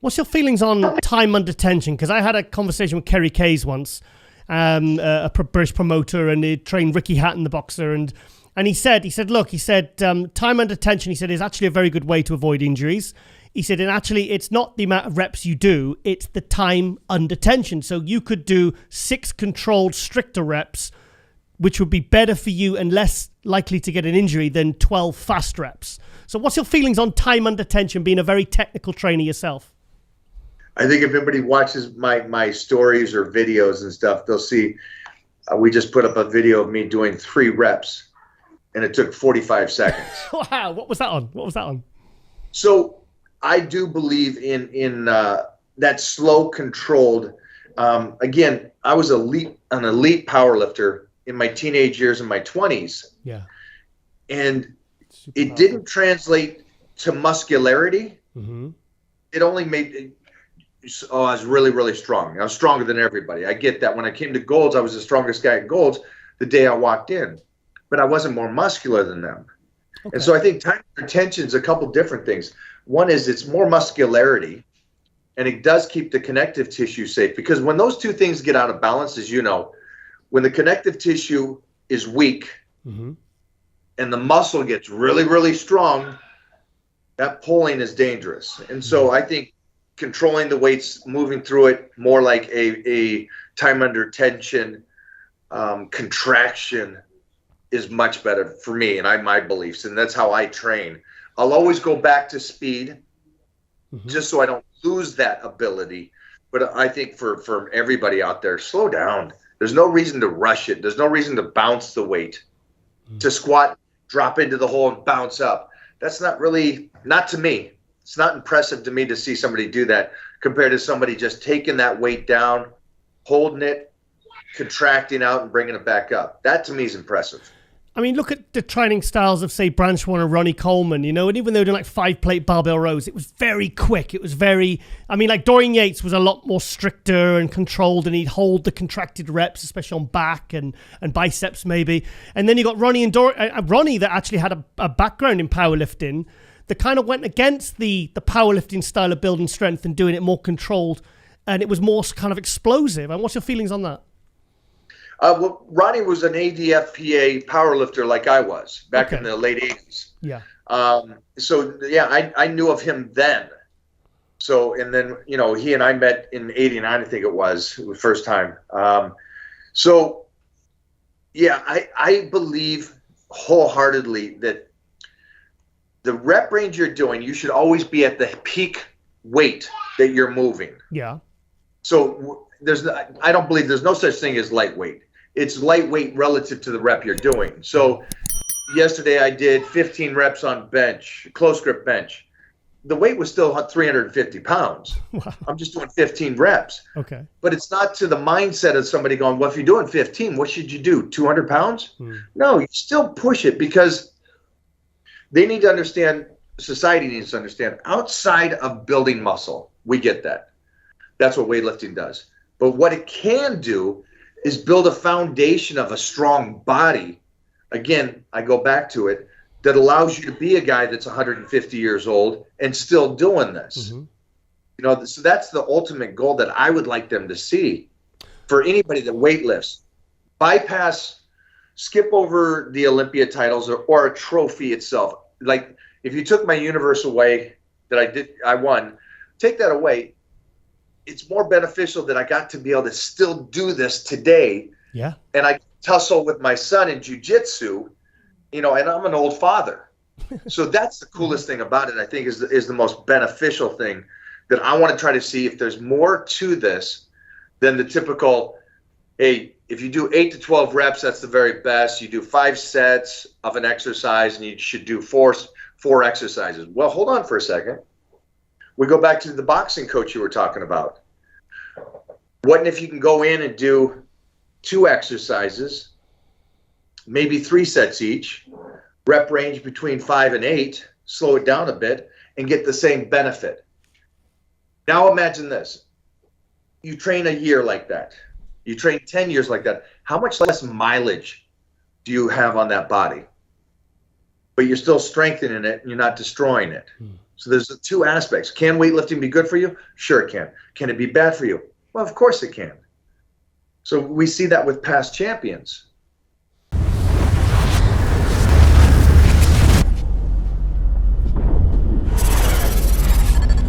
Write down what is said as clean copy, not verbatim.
What's your feelings on time under tension? Because I had a conversation with Kerry Kays once, a British promoter, and he trained Ricky Hatton, the boxer, and he said, look, time under tension, he said, is actually a very good way to avoid injuries. He said, and actually, it's not the amount of reps you do, it's the time under tension. So you could do 6 controlled, stricter reps, which would be better for you and less likely to get an injury than 12 fast reps. So what's your feelings on time under tension, being a very technical trainer yourself? I think if anybody watches my stories or videos and stuff, they'll see we just put up a video of me doing 3 reps, and it took 45 seconds. Wow, what was that on? So I do believe in that slow, controlled. Again, I was an elite powerlifter in my teenage years, in my 20s. Yeah. And it didn't translate to muscularity. Mm-hmm. It only made I was really, really strong. I was stronger than everybody. I get that. When I came to Golds, I was the strongest guy at Golds the day I walked in. But I wasn't more muscular than them. Okay. And so I think time retention is a couple different things. One is it's more muscularity, and it does keep the connective tissue safe. Because when those two things get out of balance, as you know, when the connective tissue is weak, mm-hmm. and the muscle gets really, really strong, that pulling is dangerous. And so I think controlling the weights, moving through it more like a time under tension contraction is much better for me and my beliefs. And that's how I train. I'll always go back to speed, mm-hmm. just so I don't lose that ability. But I think for everybody out there, slow down. There's no reason to rush it. There's no reason to bounce the weight, to squat, drop into the hole and bounce up. That's not to me. It's not impressive to me to see somebody do that compared to somebody just taking that weight down, holding it, contracting out and bringing it back up. That to me is impressive. I mean, look at the training styles of, say, Branchwan and Ronnie Coleman, and even though they were doing like 5-plate barbell rows, it was very quick. It was very, like Dorian Yates was a lot more stricter and controlled, and he'd hold the contracted reps, especially on back and biceps maybe. And then you got Ronnie and Ronnie that actually had a background in powerlifting that kind of went against the powerlifting style of building strength and doing it more controlled, and it was more kind of explosive. And what's your feelings on that? Well, Ronnie was an ADFPA powerlifter like I was back in the late 80s. Yeah. I knew of him then. So, and then, he and I met in 89, I think it was the first time. I believe wholeheartedly that the rep range you're doing, you should always be at the peak weight that you're moving. Yeah. So I don't believe there's no such thing as lightweight. It's lightweight relative to the rep you're doing. So yesterday I did 15 reps on bench, close grip bench. The weight was still 350 pounds. Wow. I'm just doing 15 reps. Okay. But it's not to the mindset of somebody going, well, if you're doing 15, what should you do? 200 pounds? No, you still push it because they need to understand, society needs to understand, outside of building muscle, we get that. That's what weightlifting does. But what it can do is build a foundation of a strong body. Again, I go back to it, that allows you to be a guy that's 150 years old and still doing this. Mm-hmm. So that's the ultimate goal that I would like them to see for anybody that weightlifts. Skip over the Olympia titles or a trophy itself. Like if you took my universe away that I won, take that away. It's more beneficial that I got to be able to still do this today. Yeah. And I tussle with my son in jiu-jitsu, and I'm an old father. So that's the coolest thing about it, I think, is the most beneficial thing that I want to try to see if there's more to this than the typical, hey, if you do 8 to 12 reps, that's the very best. You do 5 sets of an exercise and you should do four exercises. Well, hold on for a second. We go back to the boxing coach you were talking about. What if you can go in and do 2 exercises, maybe 3 sets each, rep range between 5 and 8, slow it down a bit, and get the same benefit. Now imagine this. You train a year like that. You train 10 years like that. How much less mileage do you have on that body? But you're still strengthening it and you're not destroying it. So there's the two aspects. Can weightlifting be good for you? Sure it can. Can it be bad for you? Well, of course it can. So we see that with past champions.